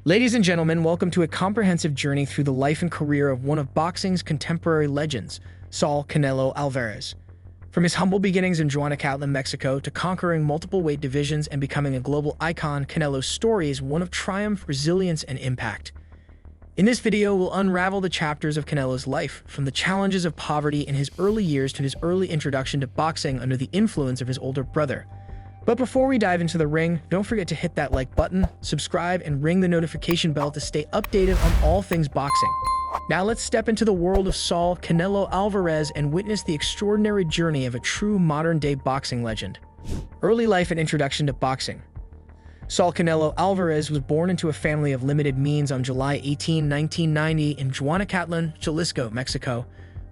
Ladies and gentlemen, welcome to a comprehensive journey through the life and career of one of boxing's contemporary legends, Saul Canelo Alvarez. From his humble beginnings in Juanacatlán, Mexico, to conquering multiple weight divisions and becoming a global icon, Canelo's story is one of triumph, resilience, and impact. In this video, we'll unravel the chapters of Canelo's life, from the challenges of poverty in his early years to his early introduction to boxing under the influence of his older brother. But before we dive into the ring, don't forget to hit that like button, subscribe, and ring the notification bell to stay updated on all things boxing. Now let's step into the world of Saul Canelo Alvarez and witness the extraordinary journey of a true modern-day boxing legend. Early life and introduction to boxing. Saul Canelo Alvarez was born into a family of limited means on July 18, 1990 in Juanacatlán, Jalisco, Mexico.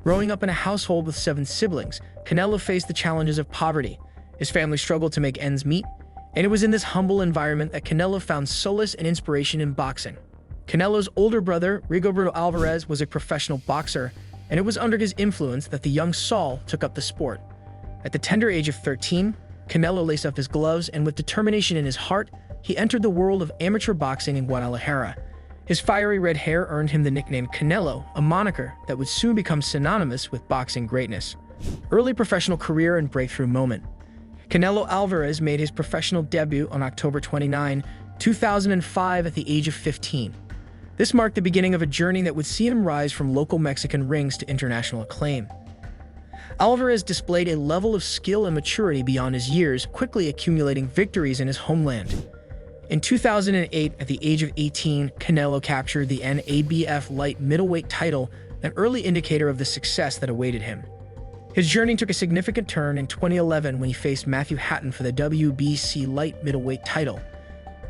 Growing up in a household with 7 siblings, Canelo faced the challenges of poverty. His family struggled to make ends meet, and it was in this humble environment that Canelo found solace and inspiration in boxing. Canelo's older brother, Rigoberto Alvarez, was a professional boxer, and it was under his influence that the young Saul took up the sport. At the tender age of 13, Canelo laced up his gloves, and with determination in his heart, he entered the world of amateur boxing in Guadalajara. His fiery red hair earned him the nickname Canelo, a moniker that would soon become synonymous with boxing greatness. Early professional career and breakthrough moment. Canelo Alvarez made his professional debut on October 29, 2005 at the age of 15. This marked the beginning of a journey that would see him rise from local Mexican rings to international acclaim. Alvarez displayed a level of skill and maturity beyond his years, quickly accumulating victories in his homeland. In 2008, at the age of 18, Canelo captured the NABF light middleweight title, an early indicator of the success that awaited him. His journey took a significant turn in 2011 when he faced Matthew Hatton for the WBC light middleweight title.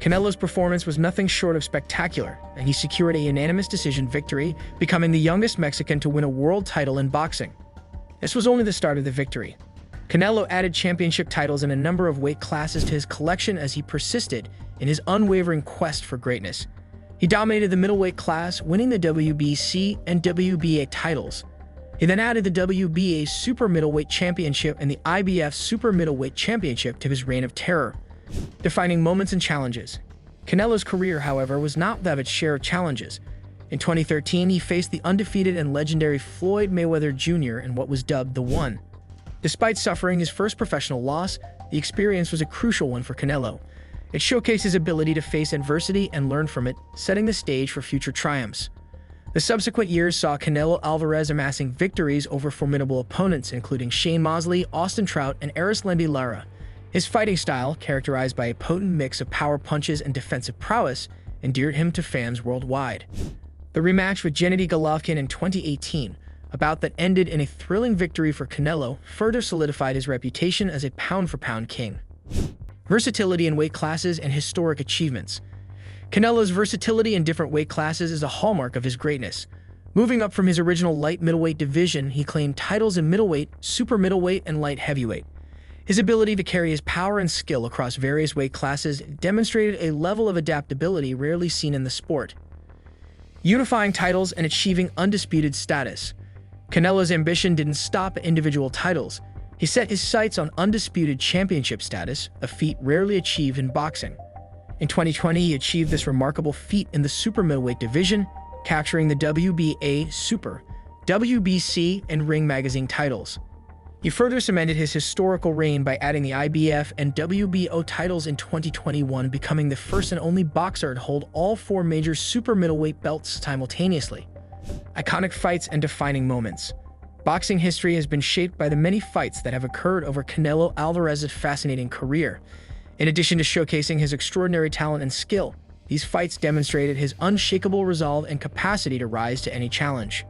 Canelo's performance was nothing short of spectacular, and he secured a unanimous decision victory, becoming the youngest Mexican to win a world title in boxing. This was only the start of the victory. Canelo added championship titles in a number of weight classes to his collection as he persisted in his unwavering quest for greatness. He dominated the middleweight class, winning the WBC and WBA titles. He then added the WBA Super Middleweight Championship and the IBF Super Middleweight Championship to his reign of terror. Defining moments and challenges. Canelo's career, however, was not without its share of challenges. In 2013, he faced the undefeated and legendary Floyd Mayweather Jr. in what was dubbed The One. Despite suffering his first professional loss, the experience was a crucial one for Canelo. It showcased his ability to face adversity and learn from it, setting the stage for future triumphs. The subsequent years saw Canelo Alvarez amassing victories over formidable opponents, including Shane Mosley, Austin Trout, and Erislandy Lara. His fighting style, characterized by a potent mix of power punches and defensive prowess, endeared him to fans worldwide. The rematch with Gennady Golovkin in 2018, a bout that ended in a thrilling victory for Canelo, further solidified his reputation as a pound-for-pound king. Versatility in weight classes and historic achievements. Canelo's versatility in different weight classes is a hallmark of his greatness. Moving up from his original light middleweight division, he claimed titles in middleweight, super middleweight, and light heavyweight. His ability to carry his power and skill across various weight classes demonstrated a level of adaptability rarely seen in the sport. Unifying titles and achieving undisputed status. Canelo's ambition didn't stop at individual titles. He set his sights on undisputed championship status, a feat rarely achieved in boxing. In 2020, he achieved this remarkable feat in the super middleweight division, capturing the WBA Super, WBC, and Ring Magazine titles. He further cemented his historical reign by adding the IBF and WBO titles in 2021, becoming the first and only boxer to hold all 4 major super middleweight belts simultaneously. Iconic fights and defining moments. Boxing history has been shaped by the many fights that have occurred over Canelo Alvarez's fascinating career. In addition to showcasing his extraordinary talent and skill, these fights demonstrated his unshakable resolve and capacity to rise to any challenge.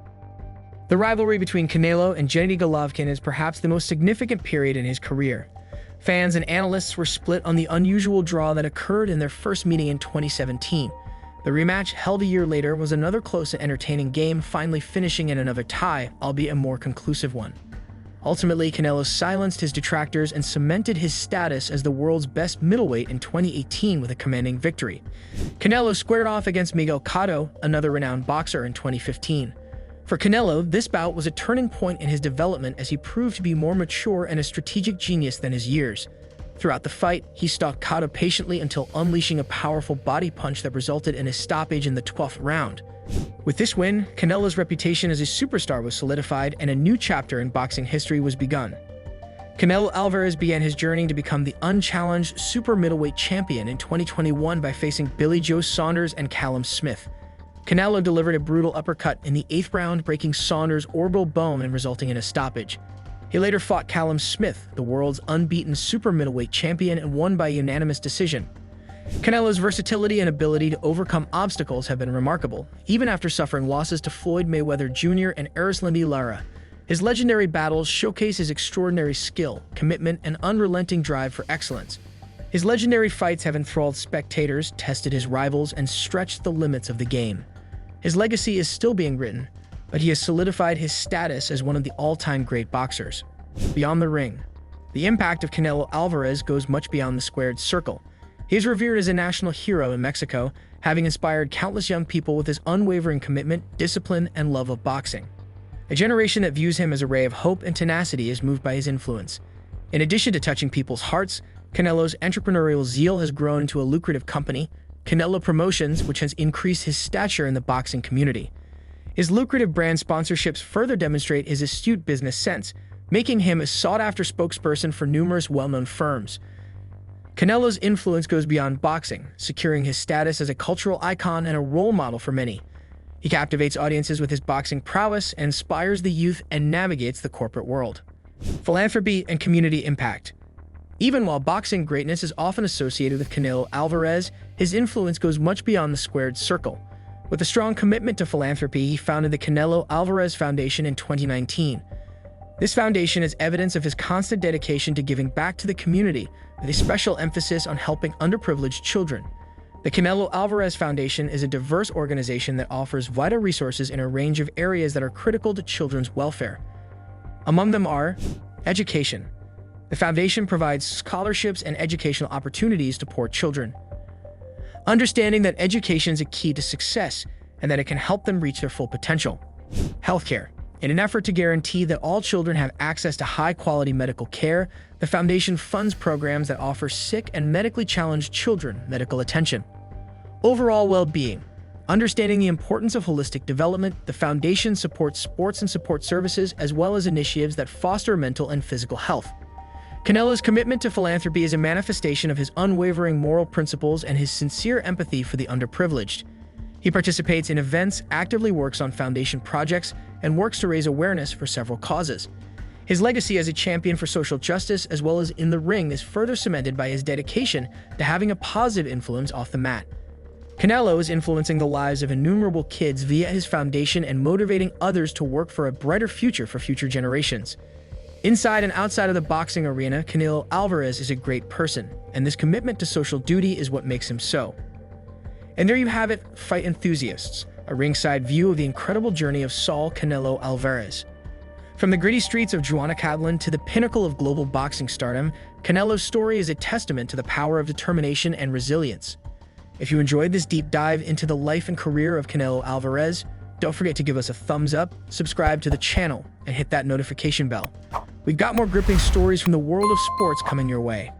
The rivalry between Canelo and Gennady Golovkin is perhaps the most significant period in his career. Fans and analysts were split on the unusual draw that occurred in their first meeting in 2017. The rematch, held a year later, was another close and entertaining game, finally finishing in another tie, albeit a more conclusive one. Ultimately, Canelo silenced his detractors and cemented his status as the world's best middleweight in 2018 with a commanding victory. Canelo squared off against Miguel Cotto, another renowned boxer, in 2015. For Canelo, this bout was a turning point in his development as he proved to be more mature and a strategic genius than his years. Throughout the fight, he stalked Cotto patiently until unleashing a powerful body punch that resulted in a stoppage in the 12th round. With this win, Canelo's reputation as a superstar was solidified and a new chapter in boxing history was begun. Canelo Alvarez began his journey to become the unchallenged super middleweight champion in 2021 by facing Billy Joe Saunders and Callum Smith. Canelo delivered a brutal uppercut in the 8th round, breaking Saunders' orbital bone and resulting in a stoppage. He later fought Callum Smith, the world's unbeaten super middleweight champion, and won by unanimous decision. Canelo's versatility and ability to overcome obstacles have been remarkable, even after suffering losses to Floyd Mayweather Jr. and Erislandy Lara. His legendary battles showcase his extraordinary skill, commitment, and unrelenting drive for excellence. His legendary fights have enthralled spectators, tested his rivals, and stretched the limits of the game. His legacy is still being written, but he has solidified his status as one of the all-time great boxers. Beyond the ring, the impact of Canelo Alvarez goes much beyond the squared circle. He is revered as a national hero in Mexico, having inspired countless young people with his unwavering commitment, discipline, and love of boxing. A generation that views him as a ray of hope and tenacity is moved by his influence. In addition to touching people's hearts, Canelo's entrepreneurial zeal has grown into a lucrative company, Canelo Promotions, which has increased his stature in the boxing community. His lucrative brand sponsorships further demonstrate his astute business sense, making him a sought-after spokesperson for numerous well-known firms. Canelo's influence goes beyond boxing, securing his status as a cultural icon and a role model for many. He captivates audiences with his boxing prowess and inspires the youth and navigates the corporate world. Philanthropy and community impact. Even while boxing greatness is often associated with Canelo Alvarez, his influence goes much beyond the squared circle. With a strong commitment to philanthropy, he founded the Canelo Alvarez Foundation in 2019. This foundation is evidence of his constant dedication to giving back to the community, with a special emphasis on helping underprivileged children. The Canelo Alvarez Foundation is a diverse organization that offers vital resources in a range of areas that are critical to children's welfare. Among them are education. The foundation provides scholarships and educational opportunities to poor children. Understanding that education is a key to success and that it can help them reach their full potential. Healthcare. In an effort to guarantee that all children have access to high-quality medical care, the foundation funds programs that offer sick and medically challenged children medical attention. Overall well-being. Understanding the importance of holistic development, the foundation supports sports and support services as well as initiatives that foster mental and physical health. Canelo's commitment to philanthropy is a manifestation of his unwavering moral principles and his sincere empathy for the underprivileged. He participates in events, actively works on foundation projects, and works to raise awareness for several causes. His legacy as a champion for social justice as well as in the ring is further cemented by his dedication to having a positive influence off the mat. Canelo is influencing the lives of innumerable kids via his foundation and motivating others to work for a brighter future for future generations. Inside and outside of the boxing arena, Canelo Alvarez is a great person, and this commitment to social duty is what makes him so. And there you have it, fight enthusiasts, a ringside view of the incredible journey of Saul Canelo Alvarez. From the gritty streets of Juanacatlán to the pinnacle of global boxing stardom, Canelo's story is a testament to the power of determination and resilience. If you enjoyed this deep dive into the life and career of Canelo Alvarez, don't forget to give us a thumbs up, subscribe to the channel, and hit that notification bell. We've got more gripping stories from the world of sports coming your way.